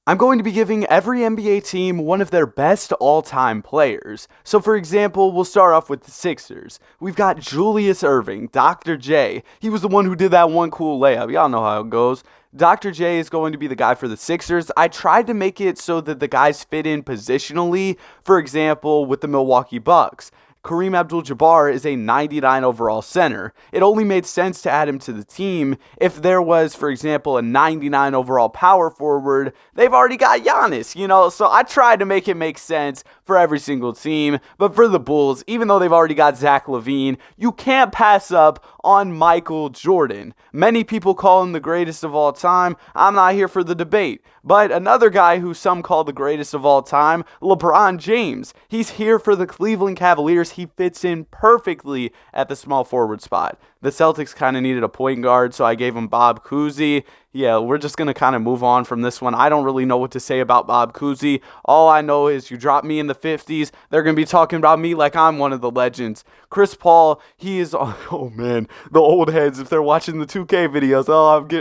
I'm going to be giving every NBA team one of their best all-time players. So for example, we'll start off with the Sixers. We've got Julius Erving, Dr. J. He was the one who did that one cool layup. Y'all know how it goes. Dr. J is going to be the guy for the Sixers. I tried to make it so that the guys fit in positionally, for example, with the Milwaukee Bucks. Kareem Abdul-Jabbar is a 99 overall center. It only made sense to add him to the team if there was, for example, a 99 overall power forward. They've already got Giannis, so I tried to make it make sense for every single team. But for the Bulls, even though they've already got Zach LaVine, you can't pass up on Michael Jordan. Many people call him the greatest of all time. I'm not here for the debate. But another guy who some call the greatest of all time, LeBron James. He's here for the Cleveland Cavaliers. He fits in perfectly at the small forward spot. The Celtics kind of needed a point guard, so I gave him Bob Cousy. Yeah, we're just going to kind of move on from this one. I don't really know what to say about Bob Cousy. All I know is you drop me in the 50s, they're going to be talking about me like I'm one of the legends. Chris Paul, he is, oh man, the old heads, if they're watching the 2K videos,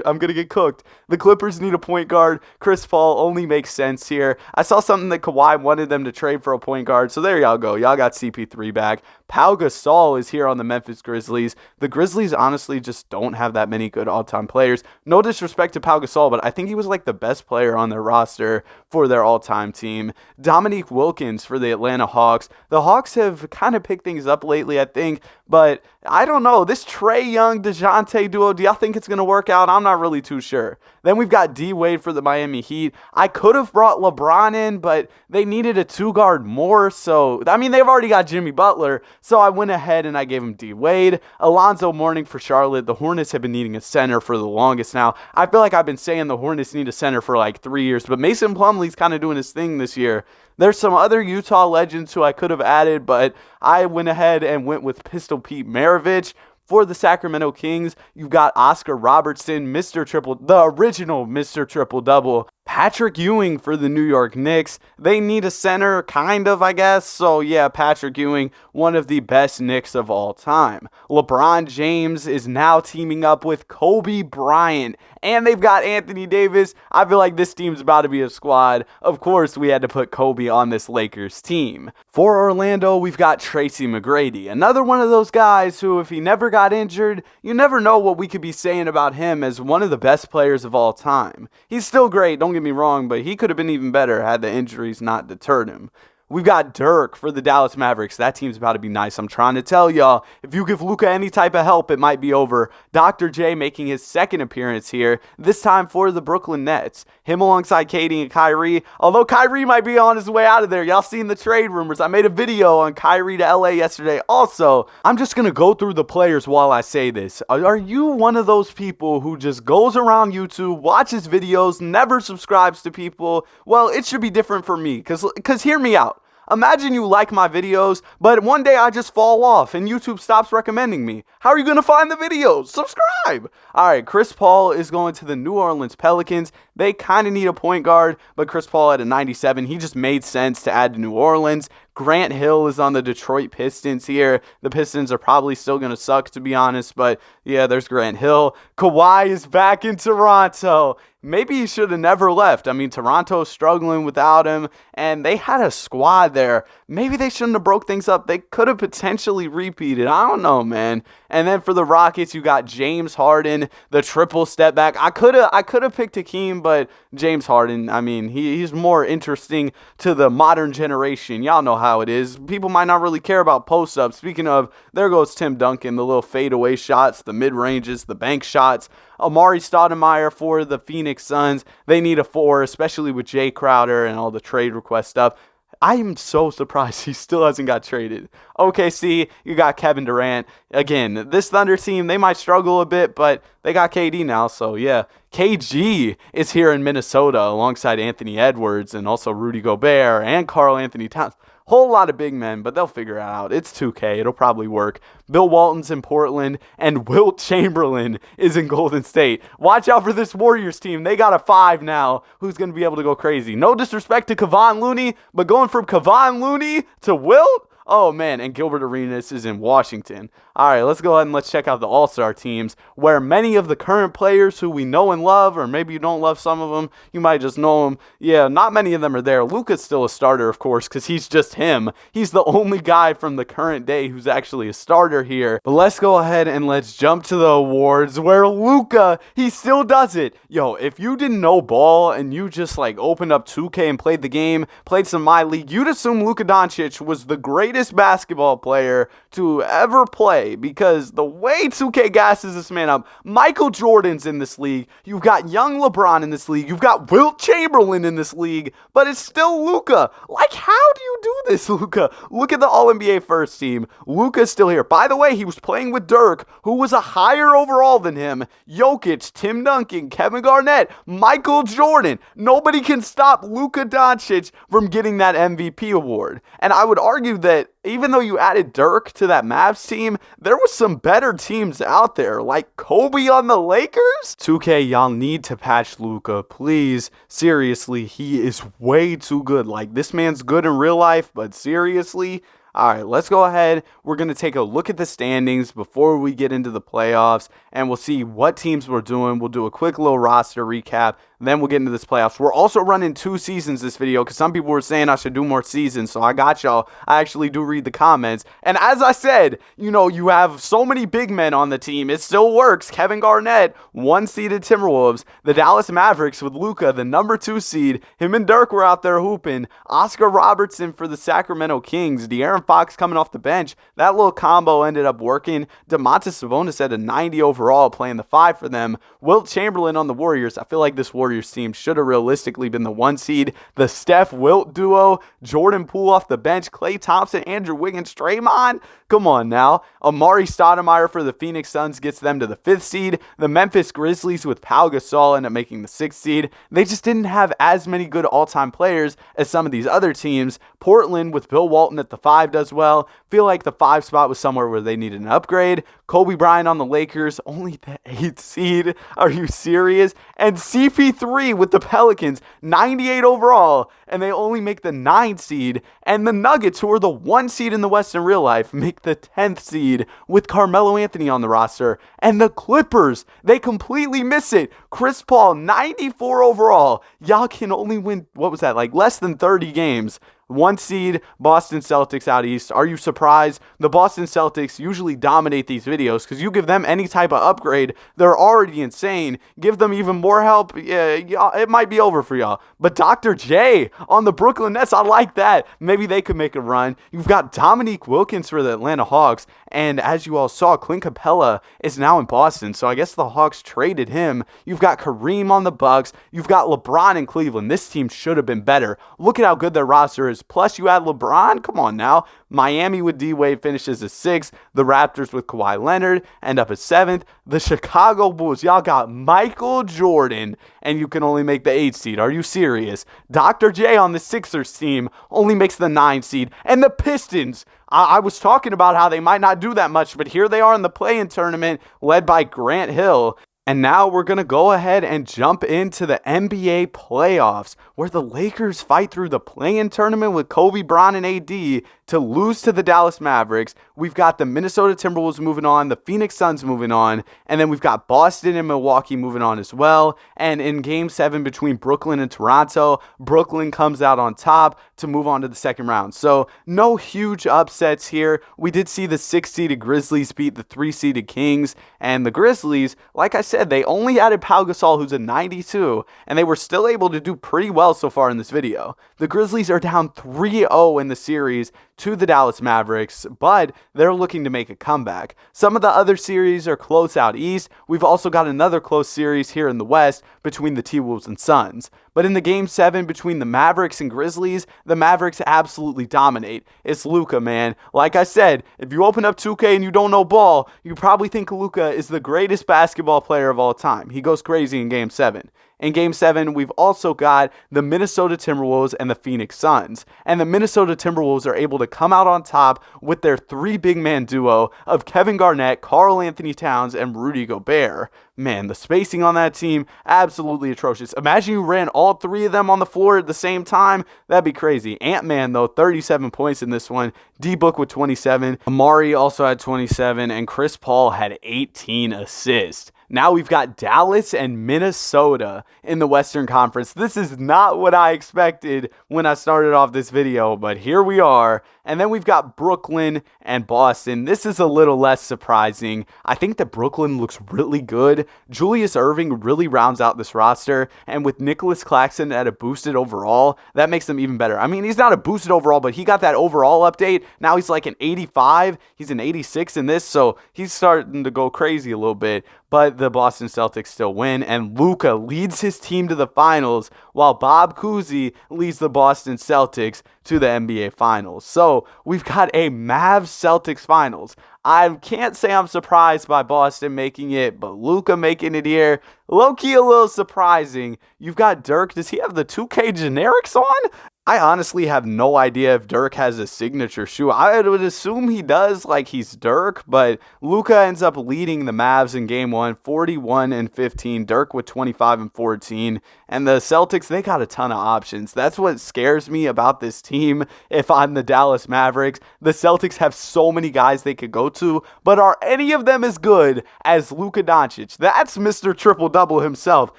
I'm going to get cooked. The Clippers need a point guard. Chris Paul only makes sense here. I saw something that Kawhi wanted them to trade for a point guard, so there y'all go. Y'all got CP3 back. Pau Gasol is here on the Memphis Grizzlies. The Grizzlies honestly just don't have that many good all-time players. No disrespect to Pau Gasol, but I think he was like the best player on their roster for their all-time team. Dominique Wilkins for the Atlanta Hawks. The Hawks have kind of picked things up lately, I think, but I don't know. This Trae Young, DeJounte duo, do y'all think it's going to work out? I'm not really too sure. Then we've got D-Wade for the Miami Heat. I could have brought LeBron in, but they needed a two-guard more, so, I mean, they've already got Jimmy Butler, so I went ahead and I gave him D-Wade. Alonzo Mourning for Charlotte. The Hornets have been needing a center for the longest now. I feel like I've been saying the Hornets need a center for like 3 years, but Mason Plumlee's kind of doing his thing this year. There's some other Utah legends who I could have added, but I went ahead and went with Pistol Pete Maravich. For the Sacramento Kings, you've got Oscar Robertson, the original Mr. Triple-Double. Patrick Ewing for the New York Knicks. They need a center, kind of, I guess. So, yeah, Patrick Ewing, one of the best Knicks of all time. LeBron James is now teaming up with Kobe Bryant. And they've got Anthony Davis. I feel like this team's about to be a squad. Of course, we had to put Kobe on this Lakers team. For Orlando, we've got Tracy McGrady. Another one of those guys who, if he never got injured, you never know what we could be saying about him as one of the best players of all time. He's still great, don't get me wrong, but he could have been even better had the injuries not deterred him. We've got Dirk for the Dallas Mavericks. That team's about to be nice. I'm trying to tell y'all, if you give Luka any type of help, it might be over. Dr. J making his second appearance here, this time for the Brooklyn Nets. Him alongside Katie and Kyrie, although Kyrie might be on his way out of there. Y'all seen the trade rumors. I made a video on Kyrie to LA yesterday. Also, I'm just going to go through the players while I say this. Are you one of those people who just goes around YouTube, watches videos, never subscribes to people? Well, it should be different for me, because hear me out. Imagine you like my videos, but one day I just fall off and YouTube stops recommending me. How are you going to find the videos? Subscribe! Alright, Chris Paul is going to the New Orleans Pelicans. They kind of need a point guard, but Chris Paul at a 97, he just made sense to add to New Orleans. Grant Hill is on the Detroit Pistons here. The Pistons are probably still going to suck, to be honest, but yeah, there's Grant Hill. Kawhi is back in Toronto. Maybe he should have never left. I mean, Toronto's struggling without him, and they had a squad there. Maybe they shouldn't have broke things up. They could have potentially repeated. I don't know, man. And then for the Rockets, you got James Harden, the triple step back. I could have picked Hakeem, but James Harden, I mean, he's more interesting to the modern generation. Y'all know how it is. People might not really care about post-ups. Speaking of, there goes Tim Duncan, the little fadeaway shots, the mid-ranges, the bank shots. Amari Stoudemire for the Phoenix Suns. They need a 4, especially with Jay Crowder and all the trade request stuff. I am so surprised he still hasn't got traded. OKC, you got Kevin Durant. Again, this Thunder team, they might struggle a bit, but they got KD now, so yeah. KG is here in Minnesota alongside Anthony Edwards and also Rudy Gobert and Karl Anthony Towns. Whole lot of big men, but they'll figure it out. It's 2K. It'll probably work. Bill Walton's in Portland, and Wilt Chamberlain is in Golden State. Watch out for this Warriors team. They got a 5 now who's going to be able to go crazy. No disrespect to Kevon Looney, but going from Kevon Looney to Wilt? Oh man, and Gilbert Arenas is in Washington. All right, let's go ahead and let's check out the All-Star teams, where many of the current players who we know and love, or maybe you don't love some of them, you might just know them. Yeah, not many of them are there. Luka's still a starter, of course, because he's just him. He's the only guy from the current day who's actually a starter here. But let's go ahead and let's jump to the awards, where Luka, he still does it. Yo, if you didn't know ball and you just like opened up 2K and played the game, played some My League, you'd assume Luka Doncic was the greatest basketball player to ever play, because the way 2K gasses this man up, Michael Jordan's in this league, you've got young LeBron in this league, you've got Wilt Chamberlain in this league, but it's still Luka. Like, how do you do this, Luka? Look at the All-NBA first team. Luka's still here. By the way, he was playing with Dirk, who was a higher overall than him. Jokic, Tim Duncan, Kevin Garnett, Michael Jordan. Nobody can stop Luka Doncic from getting that MVP award. And I would argue that even though you added Dirk to that Mavs team, there was some better teams out there, like Kobe on the Lakers. 2K, y'all need to patch Luka, please. Seriously, he is way too good. Like, this man's good in real life, but seriously. All right, let's go ahead. We're going to take a look at the standings before we get into the playoffs, and we'll see what teams we're doing. We'll do a quick little roster recap, then we'll get into this playoffs. We're also running 2 seasons this video, because some people were saying I should do more seasons, so I got y'all. I actually do read the comments. And as I said, you know, you have so many big men on the team. It still works. Kevin Garnett, 1-seeded Timberwolves. The Dallas Mavericks with Luka, the number 2 seed. Him and Dirk were out there hooping. Oscar Robertson for the Sacramento Kings. De'Aaron Fox coming off the bench. That little combo ended up working. Domantas Sabonis had a 90 overall, playing the 5 for them. Wilt Chamberlain on the Warriors. I feel like this Warriors team should have realistically been the 1 seed. The Steph-Wilt duo. Jordan Poole off the bench. Klay Thompson, Andrew Wiggins, Draymond. Come on now. Amari Stoudemire for the Phoenix Suns gets them to the 5th seed. The Memphis Grizzlies with Pau Gasol end up making the 6th seed. They just didn't have as many good all-time players as some of these other teams. Portland with Bill Walton at the 5 does well. Feel like the 5 spot was somewhere where they needed an upgrade. Kobe Bryant on the Lakers, only the 8th seed. Are you serious? And CP3 with the Pelicans, 98 overall, and they only make the 9th seed. And the Nuggets, who are the 1 seed in the West in real life, make the 10th seed with Carmelo Anthony on the roster. And the Clippers, they completely miss it. Chris Paul, 94 overall. Y'all can only win, what was that, like less than 30 games. 1 seed, Boston Celtics out east. Are you surprised? The Boston Celtics usually dominate these videos because you give them any type of upgrade, they're already insane. Give them even more help, yeah, it might be over for y'all. But Dr. J on the Brooklyn Nets, I like that. Maybe they could make a run. You've got Dominique Wilkins for the Atlanta Hawks, and as you all saw, Clint Capella is now in Boston, so I guess the Hawks traded him. You've got Kareem on the Bucks. You've got LeBron in Cleveland. This team should have been better. Look at how good their roster is. Plus, you add LeBron. Come on now. Miami with D-Wade finishes as 6th. The Raptors with Kawhi Leonard end up as 7th. The Chicago Bulls, y'all got Michael Jordan, and you can only make the 8th seed. Are you serious? Dr. J on the Sixers team only makes the 9th seed. And the Pistons, I was talking about how they might not do that much, but here they are in the play-in tournament led by Grant Hill. And now we're going to go ahead and jump into the NBA playoffs, where the Lakers fight through the play-in tournament with Kobe Bryant and AD to lose to the Dallas Mavericks. We've got the Minnesota Timberwolves moving on, the Phoenix Suns moving on, and then we've got Boston and Milwaukee moving on as well. And in Game 7 between Brooklyn and Toronto, Brooklyn comes out on top to move on to the second round. So no huge upsets here. We did see the 6-seeded Grizzlies beat the 3-seeded Kings, and the Grizzlies, like I said, they only added Pau Gasol, who's a 92, and they were still able to do pretty well so far in this video. The Grizzlies are down 3-0 in the series to the Dallas Mavericks, but they're looking to make a comeback. Some of the other series are close out east. We've also got another close series here in the west between the T-Wolves and Suns. But in the Game 7 between the Mavericks and Grizzlies, the Mavericks absolutely dominate. It's Luka, man. Like I said, if you open up 2K and you don't know ball, you probably think Luka is the greatest basketball player of all time. He goes crazy in Game 7. In Game 7, we've also got the Minnesota Timberwolves and the Phoenix Suns. And the Minnesota Timberwolves are able to come out on top with their three big man duo of Kevin Garnett, Karl Anthony Towns, and Rudy Gobert. Man, the spacing on that team, absolutely atrocious. Imagine you ran all three of them on the floor at the same time. That'd be crazy. Ant-Man, though, 37 points in this one. D-Book with 27. Amari also had 27. And Chris Paul had 18 assists. Now we've got Dallas and Minnesota in the Western Conference. This is not what I expected when I started off this video, but here we are. And then we've got Brooklyn and Boston. This is a little less surprising. I think that Brooklyn looks really good. Julius Erving really rounds out this roster. And with Nicholas Claxton at a boosted overall, that makes them even better. I mean, he's not a boosted overall, but he got that overall update. Now he's like an 85. He's an 86 in this, so he's starting to go crazy a little bit. But the Boston Celtics still win, and Luka leads his team to the finals, while Bob Cousy leads the Boston Celtics to the NBA Finals. So we've got a Mavs-Celtics Finals. I can't say I'm surprised by Boston making it, but Luka making it here, low-key a little surprising. You've got Dirk. Does he have the 2K generics on? I honestly have no idea if Dirk has a signature shoe. I would assume he does, like he's Dirk, but Luka ends up leading the Mavs in Game 1, 41-15. Dirk with 25-14. And the Celtics, they got a ton of options. That's what scares me about this team if I'm the Dallas Mavericks. The Celtics have so many guys they could go to, but are any of them as good as Luka Doncic? That's Mr. Triple-Double himself.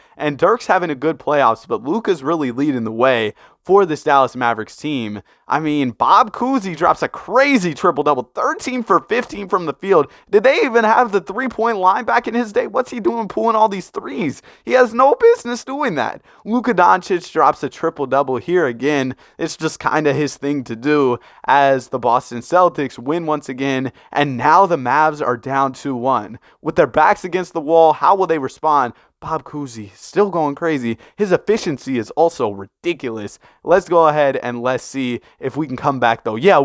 And Dirk's having a good playoffs, but Luka's really leading the way for this Dallas Mavericks team. I mean, Bob Cousy drops a crazy triple-double, 13 for 15 from the field. Did they even have the three-point line back in his day? What's he doing pulling all these threes? He has no business doing that. Luka Doncic drops a triple-double here again. It's just kind of his thing to do as the Boston Celtics win once again, and now the Mavs are down 2-1. With their backs against the wall, how will they respond? Bob Cousy still going crazy. His efficiency is also ridiculous. Let's go ahead and let's see if we can come back, though. Yeah,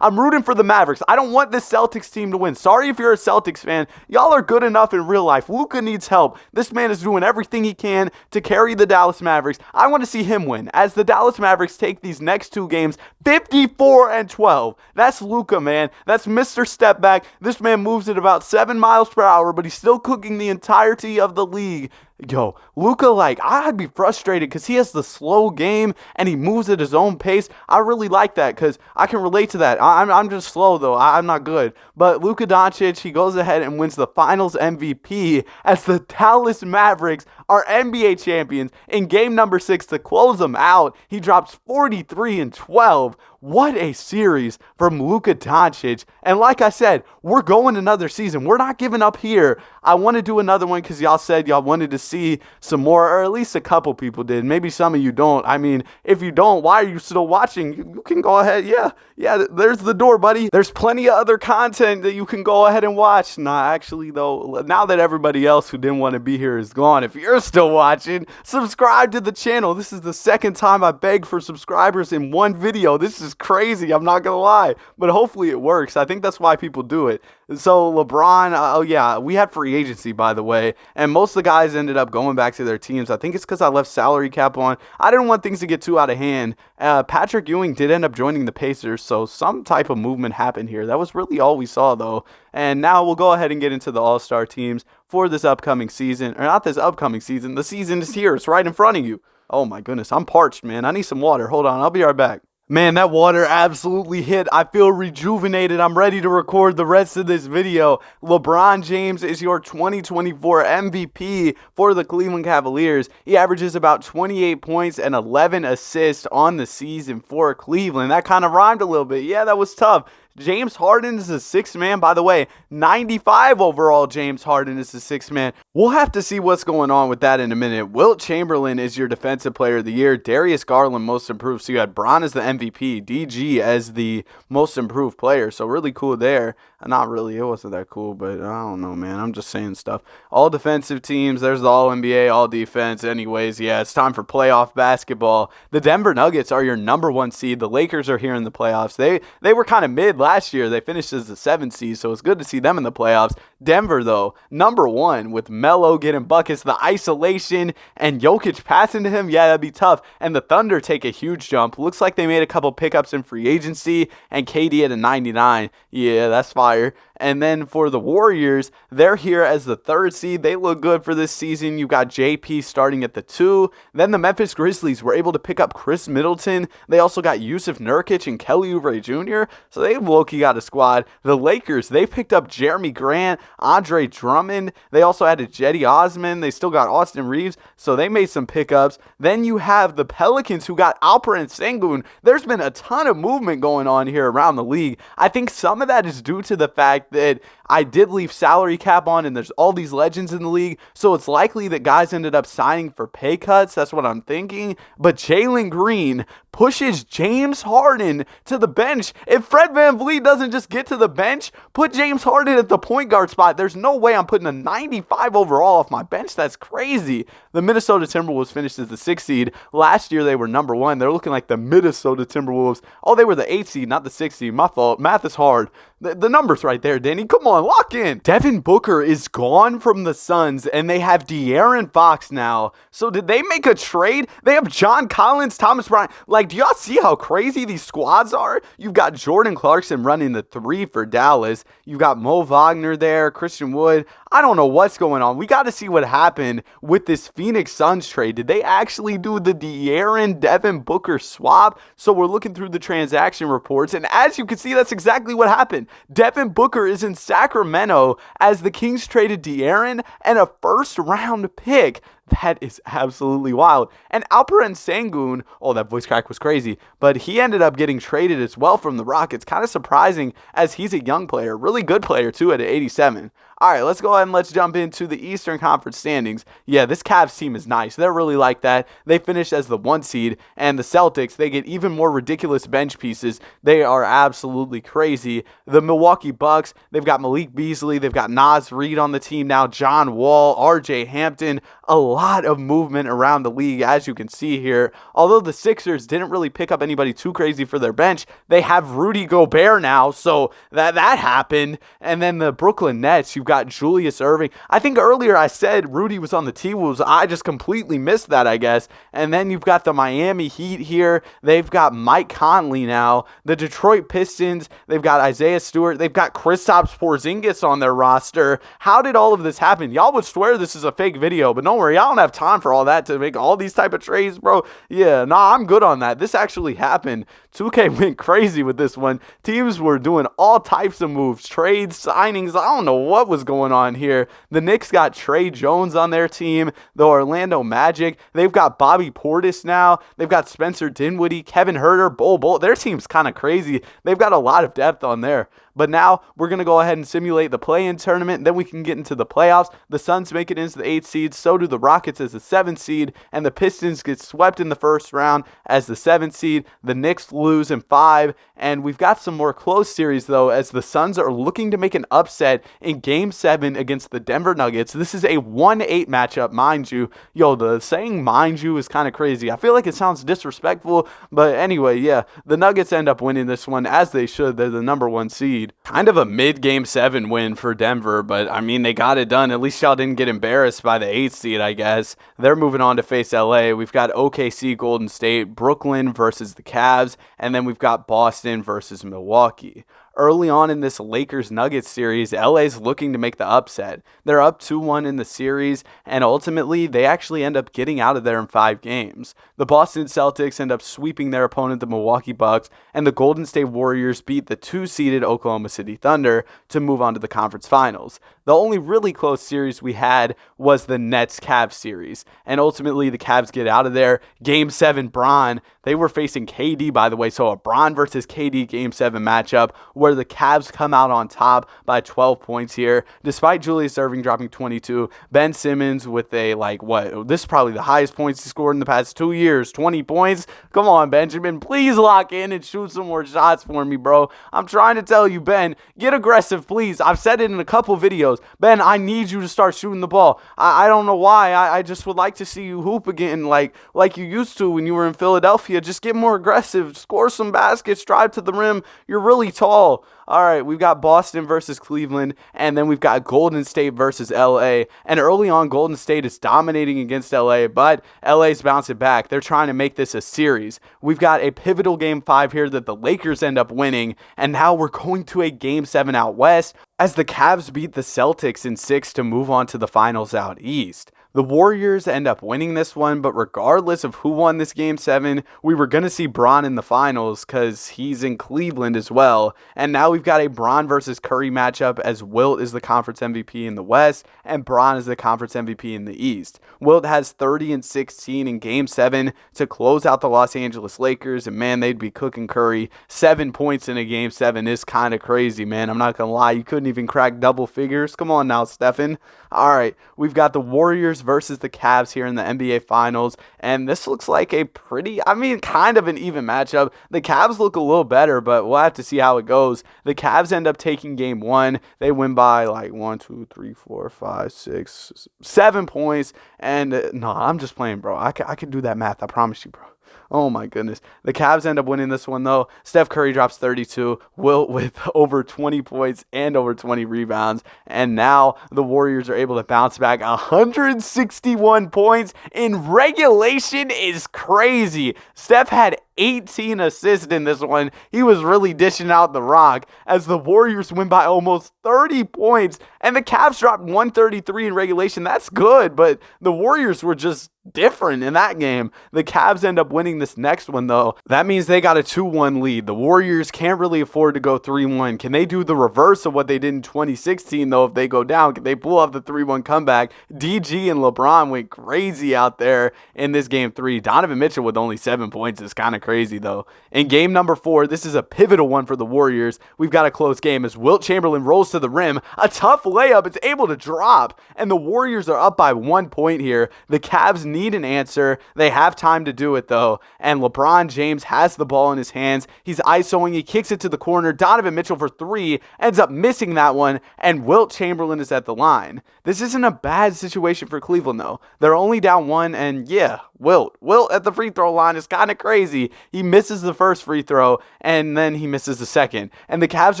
I'm rooting for the Mavericks. I don't want this Celtics team to win. Sorry if you're a Celtics fan. Y'all are good enough in real life. Luka needs help. This man is doing everything he can to carry the Dallas Mavericks. I want to see him win as the Dallas Mavericks take these next two games 54-12. That's Luka, man. That's Mr. Step Back. This man moves at about 7 miles per hour, but he's still cooking the entirety of the league. Yo, Luka, I'd be frustrated because he has the slow game and he moves at his own pace. I really like that because I can relate to that. I'm just slow, though. I'm not good. But Luka Doncic, he goes ahead and wins the Finals MVP as the Dallas Mavericks are NBA champions in game number 6 to close them out. He drops 43-12. What a series from Luka Doncic. And like I said, we're going another season. We're not giving up here. I want to do another one because y'all said y'all wanted to see some more, or at least a couple people did. Maybe some of you don't. I mean, if you don't, why are you still watching? You can go ahead. Yeah, there's the door, buddy. There's plenty of other content that you can go ahead and watch. Nah, actually, though, now that everybody else who didn't want to be here is gone, if you're still watching, subscribe to the channel. This is the second time I begged for subscribers in one video. This is crazy. I'm not gonna lie, but hopefully it works. I think that's why people do it. So LeBron, we had free agency, by the way, and most of the guys ended up going back to their teams. I think it's because I left salary cap on. I didn't want things to get too out of hand. Patrick Ewing did end up joining the Pacers, so some type of movement happened here. That was really all we saw, though. And now we'll go ahead and get into the All-Star teams for this upcoming season. Or not this upcoming season. The season is here. It's right in front of you. Oh my goodness, I'm parched, man. I need some water. Hold on, I'll be right back. Man, that water absolutely hit. I feel rejuvenated. I'm ready to record the rest of this video. LeBron James is your 2024 MVP for the Cleveland Cavaliers. He averages about 28 points and 11 assists on the season for Cleveland. That kind of rhymed a little bit. Yeah, that was tough. James Harden is the sixth man. By the way, 95 overall James Harden is the sixth man. We'll have to see what's going on with that in a minute. Wilt Chamberlain is your defensive player of the year. Darius Garland most improved. So you had Bron as the MVP, DG as the most improved player. So really cool there. Not really. It wasn't that cool, but I don't know, man. I'm just saying stuff. All defensive teams. There's the All NBA, All Defense. Anyways, yeah, it's time for playoff basketball. The Denver Nuggets are your number 1 seed. The Lakers are here in the playoffs. They were kind of mid last year. They finished as the 7th seed, so it's good to see them in the playoffs. Denver, though, number one with Melo getting buckets, the isolation, and Jokic passing to him. Yeah, that'd be tough. And the Thunder take a huge jump. Looks like they made a couple pickups in free agency, and KD at a 99. Yeah, that's fire. And then for the Warriors, they're here as the 3rd seed. They look good for this season. You got JP starting at the 2. Then the Memphis Grizzlies were able to pick up Chris Middleton. They also got Yusuf Nurkic and Kelly Oubre Jr., so they low-key got a squad. The Lakers, they picked up Jeremy Grant, Andre Drummond. They also added Jetty Osman. They still got Austin Reeves, so they made some pickups. Then you have the Pelicans, who got Alperen Sengun. There's been a ton of movement going on here around the league. I think some of that is due to the fact that I did leave salary cap on, and there's all these legends in the league, so it's likely that guys ended up signing for pay cuts. That's what I'm thinking. But Jalen Green pushes James Harden to the bench. If Fred VanVleet doesn't just get to the bench, put James Harden at the point guard spot. There's no way I'm putting a 95 overall off my bench. That's crazy. The Minnesota Timberwolves finished as the 6th seed. Last year they were number 1. They're looking like the Minnesota Timberwolves. Oh, they were the 8th seed, not the 6th seed. My fault. Math is hard. The numbers right there, Danny. Come on, lock in. Devin Booker is gone from the Suns, and they have De'Aaron Fox now. So did they make a trade? They have John Collins, Thomas Bryant. Like, do y'all see how crazy these squads are? You've got Jordan Clarkson running the 3 for Dallas. You've got Mo Wagner there, Christian Wood. I don't know what's going on. We got to see what happened with this Phoenix Suns trade. Did they actually do the De'Aaron Devin Booker swap? So we're looking through the transaction reports, and as you can see, that's exactly what happened. Devin Booker is in Sacramento as the Kings traded De'Aaron and a 1st-round pick. That is absolutely wild. And Alperen Sengun, oh, that voice crack was crazy, but he ended up getting traded as well from the Rockets. Kind of surprising as he's a young player. Really good player, too, at 87. All right, let's go ahead and let's jump into the Eastern Conference standings. Yeah, this Cavs team is nice. They're really like that. They finished as the 1 seed, and the Celtics, they get even more ridiculous bench pieces. They are absolutely crazy. The Milwaukee Bucks, they've got Malik Beasley. They've got Naz Reid on the team now, John Wall, RJ Hampton. A lot of movement around the league, as you can see here. Although the Sixers didn't really pick up anybody too crazy for their bench, they have Rudy Gobert now, so that happened. And then the Brooklyn Nets, you've got Julius Erving. I think earlier I said Rudy was on the T-Wolves. I just completely missed that, I guess. And then you've got the Miami Heat here. They've got Mike Conley now. The Detroit Pistons, they've got Isaiah Stewart. They've got Kristaps Porzingis on their roster. How did all of this happen? Y'all would swear this is a fake video, but don't worry, I don't have time for all that to make all these type of trades, bro. Yeah, nah, I'm good on that. This actually happened. 2K went crazy with this one. Teams were doing all types of moves, trades, signings. I don't know what was going on here. The Knicks got Trey Jones on their team. The Orlando Magic, they've got Bobby Portis now. They've got Spencer Dinwiddie, Kevin Huerter, Bol. Their team's kind of crazy. They've got a lot of depth on there. But now we're going to go ahead and simulate the play-in tournament. Then we can get into the playoffs. The Suns make it into the 8th seed. So do the Rockets as the 7th seed. And the Pistons get swept in the 1st round as the 7th seed. The Knicks lose in 5. And we've got some more close series, though, as the Suns are looking to make an upset in Game 7 against the Denver Nuggets. This is a 1-8 matchup, mind you. Yo, the saying mind you is kind of crazy. I feel like it sounds disrespectful. But anyway, yeah, the Nuggets end up winning this one, as they should. They're the number 1 seed. Kind of a mid-Game 7 win for Denver, but I mean, they got it done. At least y'all didn't get embarrassed by the 8th seed, I guess. They're moving on to face LA. We've got OKC, Golden State, Brooklyn versus the Cavs, and then we've got Boston versus Milwaukee. Early on in this Lakers-Nuggets series, LA's looking to make the upset. They're up 2-1 in the series, and ultimately, they actually end up getting out of there in 5 games. The Boston Celtics end up sweeping their opponent, the Milwaukee Bucks, and the Golden State Warriors beat the 2-seeded Oklahoma City Thunder to move on to the conference finals. The only really close series we had was the Nets-Cavs series, and ultimately, the Cavs get out of there. Game 7, Bron, they were facing KD, by the way, so a Bron versus KD Game 7 matchup where the Cavs come out on top by 12 points here, despite Julius Erving dropping 22. Ben Simmons with this is probably the highest points he scored in the past 2 years, 20 points. Come on, Benjamin, please lock in and shoot some more shots for me, bro. I'm trying to tell you, Ben, get aggressive, please. I've said it in a couple videos. throws. Ben, I need you to start shooting the ball. I don't know why. I just would like to see you hoop again like you used to when you were in Philadelphia. Just get more aggressive. Score some baskets. Drive to the rim. You're really tall. All right, we've got Boston versus Cleveland, and then we've got Golden State versus LA. And early on, Golden State is dominating against LA, but LA's bouncing back. They're trying to make this a series. We've got a pivotal Game 5 here that the Lakers end up winning, and now we're going to a Game 7 out west as the Cavs beat the Celtics in 6 to move on to the finals out east. The Warriors end up winning this one, but regardless of who won this Game 7, we were going to see Bron in the finals because he's in Cleveland as well. And now we've got a Bron versus Curry matchup as Wilt is the conference MVP in the West and Bron is the conference MVP in the East. Wilt has 30 and 16 in Game 7 to close out the Los Angeles Lakers, and man, they'd be cooking Curry. 7 points in a Game 7 is kind of crazy, man. I'm not going to lie. You couldn't even crack double figures. Come on now, Stephen. All right, we've got the Warriors versus the Cavs here in the NBA Finals, and this looks like a kind of an even matchup. The Cavs look a little better, but we'll have to see how it goes. The Cavs end up taking Game 1. They win by like 1, 2, 3, 4, 5, 6, 7 points, and no, I'm just playing, bro. I could do that math, I promise you, bro. Oh my goodness. The Cavs end up winning this one though. Steph Curry drops 32, Wilt with over 20 points and over 20 rebounds. And now the Warriors are able to bounce back. 161 points in regulation is crazy. Steph had 18 assists in this one. He was really dishing out the rock as the Warriors win by almost 30 points. And the Cavs dropped 133 in regulation. That's good, but the Warriors were just different in that game. The Cavs end up winning this next one though. That means they got a 2-1 lead. The Warriors can't really afford to go 3-1. Can they do the reverse of what they did in 2016 though? If they go down, can they pull off the 3-1 comeback? DG and LeBron went crazy out there in this Game 3. Donovan Mitchell with only 7 points is kind of crazy though. In game number 4, this is a pivotal one for the Warriors. We've got a close game as Wilt Chamberlain rolls to the rim. A tough layup. It's able to drop, and the Warriors are up by 1 point here. The Cavs need an answer. They have time to do it though, and LeBron James has the ball in his hands. He's isoing. He kicks it to the corner. Donovan Mitchell for 3 ends up missing that one, and Wilt Chamberlain is at the line. This isn't a bad situation for Cleveland though. They're only down 1, and yeah, Wilt at the free throw line is kind of crazy. He misses the first free throw, and then he misses the second. And the Cavs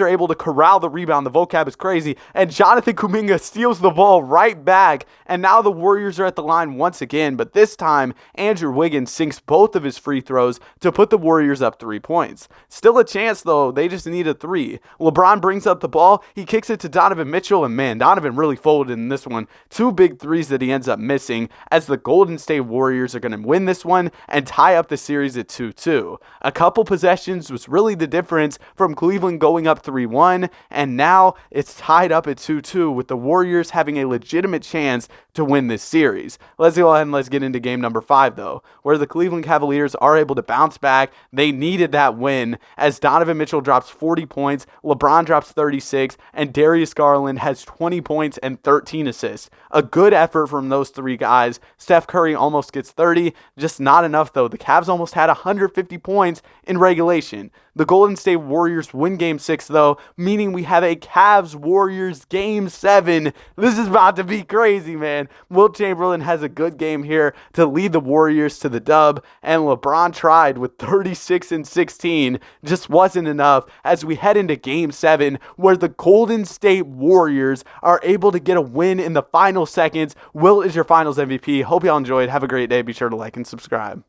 are able to corral the rebound. The vocab is crazy. And Jonathan Kuminga steals the ball right back. And now the Warriors are at the line once again. But this time, Andrew Wiggins sinks both of his free throws to put the Warriors up 3 points. Still a chance, though. They just need a 3. LeBron brings up the ball. He kicks it to Donovan Mitchell. And man, Donovan really folded in this one. 2 big threes that he ends up missing as the Golden State Warriors are going to win this one and tie up the series at 2-2. A couple possessions was really the difference from Cleveland going up 3-1, and now it's tied up at 2-2 with the Warriors having a legitimate chance to win this series. Let's go ahead and let's get into game number 5 though, where the Cleveland Cavaliers are able to bounce back. They needed that win as Donovan Mitchell drops 40 points, LeBron drops 36, and Darius Garland has 20 points and 13 assists. A good effort from those 3 guys. Steph Curry almost gets 30, just not enough though. The Cavs almost had 150 points in regulation. The Golden State Warriors win Game 6 though, meaning we have a Cavs-Warriors Game 7. This is about to be crazy, man. Wilt Chamberlain has a good game here to lead the Warriors to the dub, and LeBron tried with 36 and 16. Just wasn't enough as we head into Game 7, where the Golden State Warriors are able to get a win in the final seconds. Wilt is your finals MVP. Hope y'all enjoyed. Have a great day. Be sure to like and subscribe.